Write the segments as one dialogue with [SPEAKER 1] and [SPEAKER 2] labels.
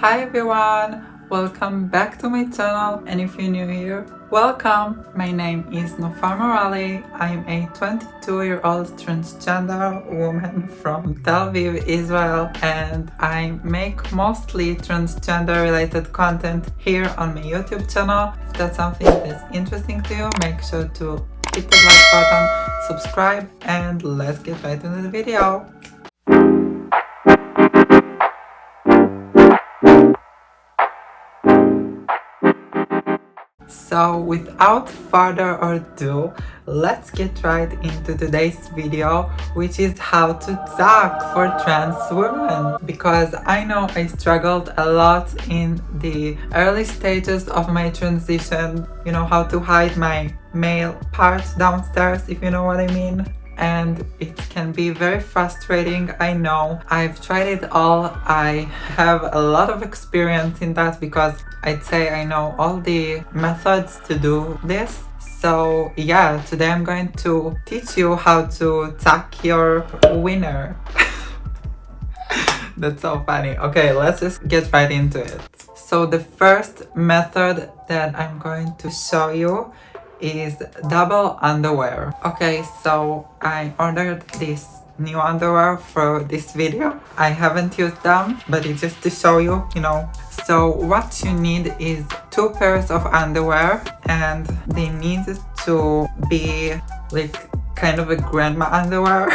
[SPEAKER 1] Hi everyone, welcome back to my channel, and if you're new here, welcome! My name is Nofar Morali. I'm a 22-year-old transgender woman from Tel Aviv, Israel, and I make mostly transgender related content here on my YouTube channel. If that's something that's interesting to you, make sure to hit the like button, subscribe, and let's get right into the video. So without further ado, let's get right into today's video, which is how to talk for trans women. Because I know I struggled a lot in the early stages of my transition, you know, how to hide my male part downstairs, if you know what I mean. And it can be very frustrating, I know. I've tried it all. I have a lot of experience in that because I'd say I know all the methods to do this. So yeah, today I'm going to teach you how to tuck your wiener. That's so funny. Okay, let's just get right into it. So the first method that I'm going to show you is double underwear. Okay, so I ordered this new underwear for this video. I haven't used them, but it's just to show you, you know. So what you need is 2 pairs of underwear, and they need to be like kind of a grandma underwear.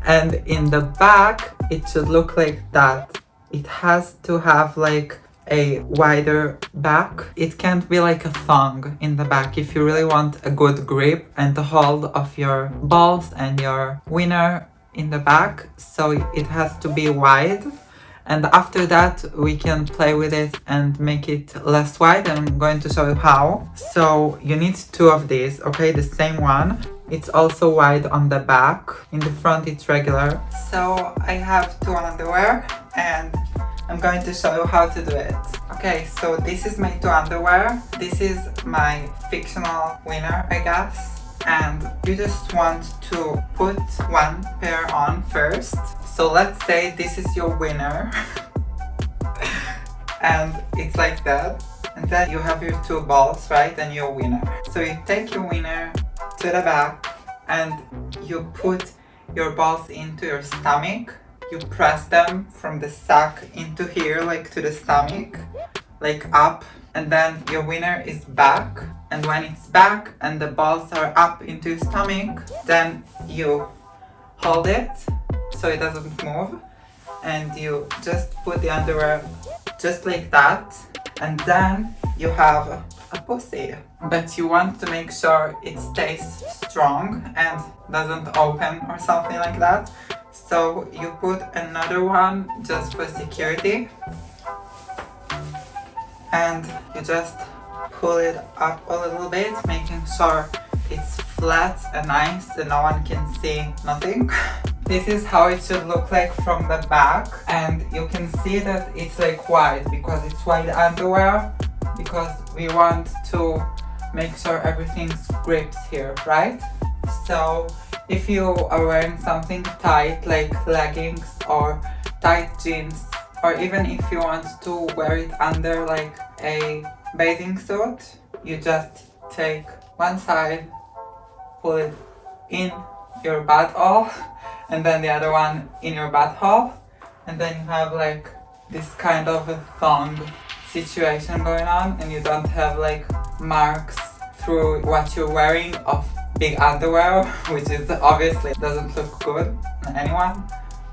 [SPEAKER 1] And in the back, it should look like that. It has to have like a wider back. It can't be like a thong in the back if you really want a good grip and hold of your balls and your wiener in the back. So it has to be wide, and after that we can play with it and make it less wide, and I'm going to show you how. So you need 2 of these, okay, the same one. It's also wide on the back. In the front it's regular. So I have 2 underwear and I'm going to show you how to do it. Okay, so this is my 2 underwear. This is my fictional wiener, I guess. And you just want to put 1 pair on first. So let's say this is your wiener. And it's like that. And then you have your 2 balls, right? And your wiener. So you take your wiener to the back and you put your balls into your stomach. You press them from the sack into here, like to the stomach, like up, and then your wiener is back. And when it's back and the balls are up into your stomach, then you hold it so it doesn't move, and you just put the underwear just like that, and then you have a pussy. But you want to make sure it stays strong and doesn't open or something like that. So you put another one just for security, and you just pull it up a little bit, making sure it's flat and nice and no one can see nothing. This is how it should look like from the back, and you can see that it's like wide because it's wide underwear, because we want to make sure everything grips here, right? So if you are wearing something tight like leggings or tight jeans, or even if you want to wear it under like a bathing suit, you just take one side, pull it in your butthole, and then the other one in your butthole, and then you have like this kind of a thong situation going on, and you don't have like marks through what you're wearing of big underwear, which is obviously doesn't look good on anyone.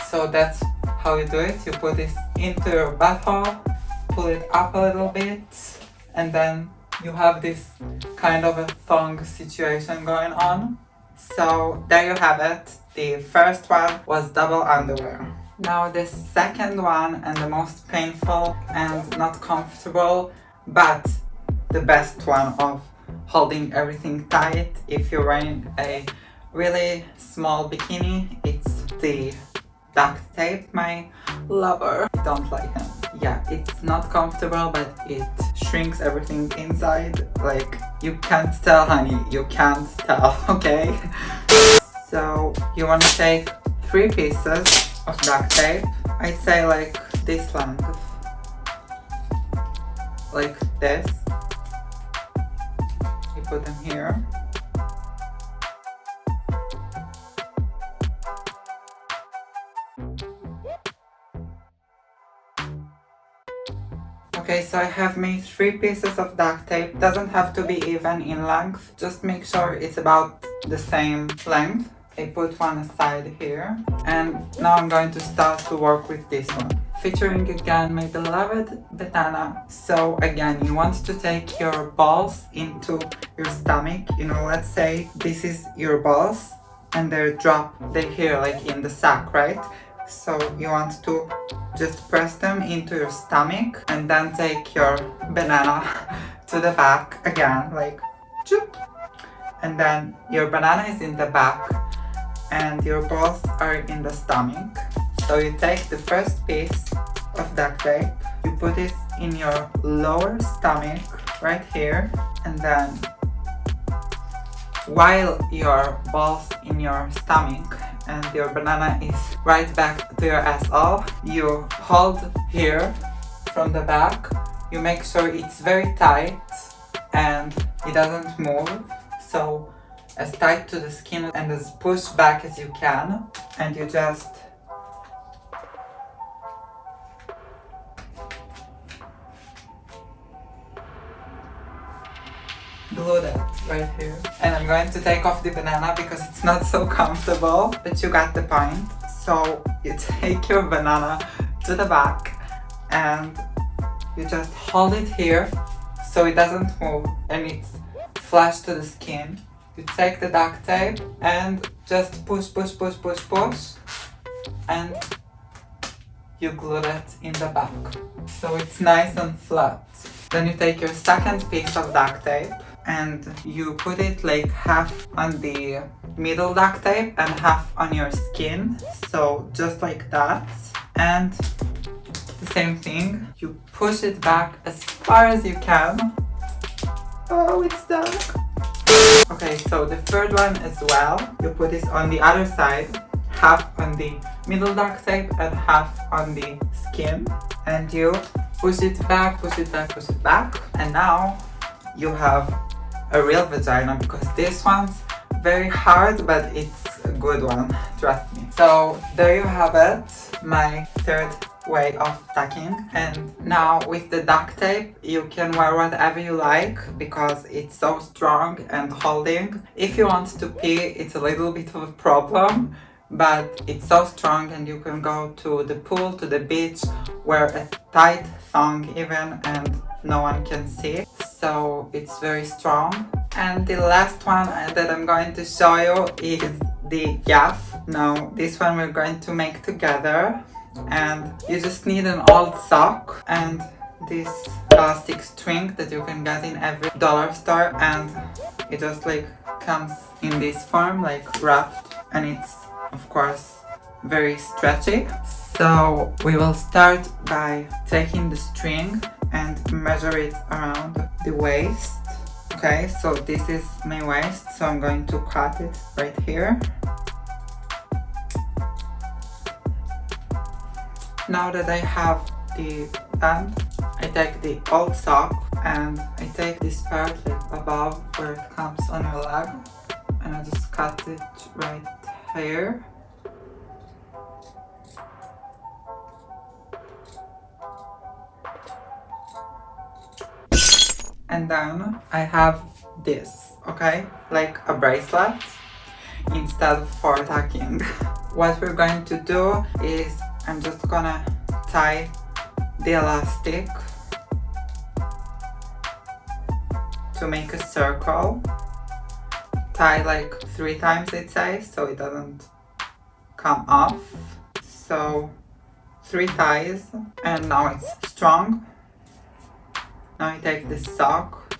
[SPEAKER 1] So that's how you do it. You put this into your butthole, pull it up a little bit, and then you have this kind of a thong situation going on. So there you have it. The first one was double underwear. Now the second one, and the most painful and not comfortable, but the best one of holding everything tight if you're wearing a really small bikini, it's the duct tape. My lover, I don't like him. Yeah, it's not comfortable, but it shrinks everything inside. Like, you can't tell, honey, you can't tell, okay? So you want to take 3 pieces of duct tape. I'd say like this length, like this. You put them here. Okay, so I have made 3 pieces of duct tape. Doesn't have to be even in length, just make sure it's about the same length. I put one aside here, and now I'm going to start to work with this one. Featuring again my beloved banana. So again, you want to take your balls into your stomach. You know, let's say this is your balls and they're here like in the sack, right? So you want to just press them into your stomach and then take your banana to the back again, like choop. And then your banana is in the back and your balls are in the stomach. So you take the first piece of duct tape, you put it in your lower stomach right here, and then while your balls in your stomach and your banana is right back to your asshole, you hold here from the back. You make sure it's very tight and it doesn't move, so as tight to the skin and as pushed back as you can, and you just glue that right here. And I'm going to take off the banana because it's not so comfortable, but you got the point. So you take your banana to the back and you just hold it here so it doesn't move and it's flush to the skin. You take the duct tape and just push and you glue that in the back so it's nice and flat. Then you take your second piece of duct tape and you put it like half on the middle duct tape and half on your skin, so just like that. And the same thing, you push it back as far as you can. Oh, it's stuck. Okay, so the third one as well, you put it on the other side, half on the middle duct tape and half on the skin, and you push it back, and now you have a real vagina, because this one's very hard, but it's a good one, trust me. So there you have it, my third way of tucking. And now with the duct tape you can wear whatever you like because it's so strong and holding. If you want to pee, it's a little bit of a problem, but it's so strong and you can go to the pool, to the beach, wear a tight thong even and no one can see. So it's very strong. And the last one that I'm going to show you is the gaff. Now this one we're going to make together, and you just need an old sock and this plastic string that you can get in every dollar store, and it just like comes in this form, like wrapped, and it's of course very stretchy. So we will start by taking the string and measure it around the waist. Okay, so this is my waist, so I'm going to cut it right here. Now that I have the band, I take the old sock and I take this part like above where it comes on your leg, and I just cut it right here. And then I have this, okay, like a bracelet instead for tucking. What we're going to do is I'm just gonna tie the elastic to make a circle. Tie like 3 times, I'd say, so it doesn't come off. So 3 ties, and now it's strong. Now I take this sock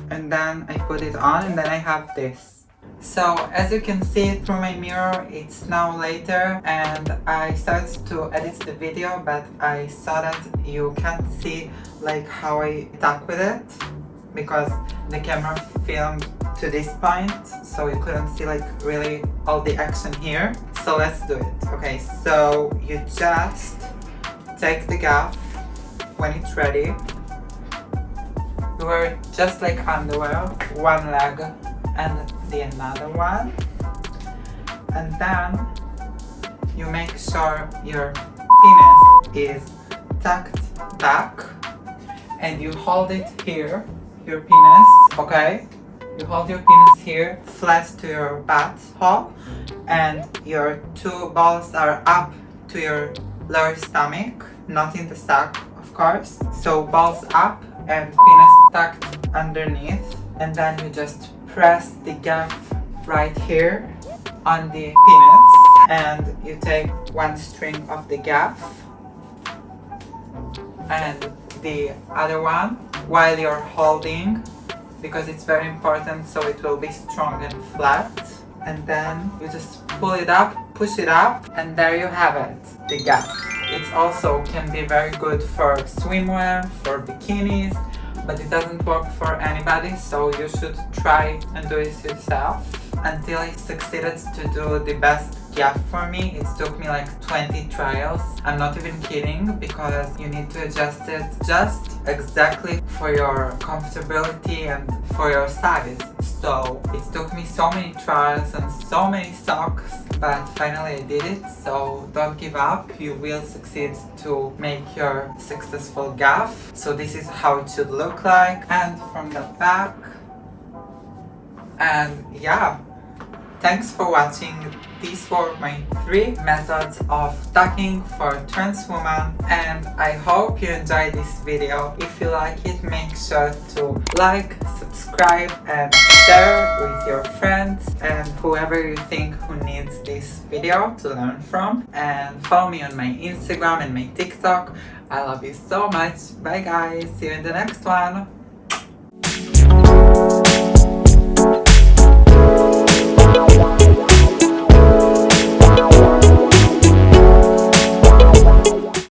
[SPEAKER 1] and then I put it on, and then I have this. So as you can see through my mirror, it's now later and I started to edit the video, but I saw that you can't see like how I tuck with it because the camera filmed to this point, so you couldn't see like really all the action here. So let's do it. Okay, so you just take the gaff when it's ready. You wear it just like underwear, one leg and the another one. And then you make sure your penis is tucked back and you hold it here, your penis, okay? You hold your penis here, flat to your butt hole, and your two balls are up to your lower stomach, not in the sack, of course. So balls up and penis tucked underneath, and then you just press the gaff right here on the penis, and you take one string of the gaff and the other one while you're holding, because it's very important so it will be strong and flat. And then you just pull it up, push it up, and there you have it, the gaff. It also can be very good for swimwear, for bikinis, but it doesn't work for anybody, so you should try and do it yourself. Until I succeeded to do the best gaff for me, it took me like 20 trials. I'm not even kidding, because you need to adjust it just exactly for your comfortability and for your size. So it took me so many trials and so many socks, but finally I did it. So don't give up, you will succeed to make your successful gaff. So this is how it should look like, and from the back. And yeah, thanks for watching. These were my 3 methods of tucking for trans women, and I hope you enjoyed this video. If you like it, make sure to like, subscribe and share with your friends and whoever you think who needs this video to learn from. And follow me on my Instagram and my TikTok. I love you so much. Bye guys, see you in the next one.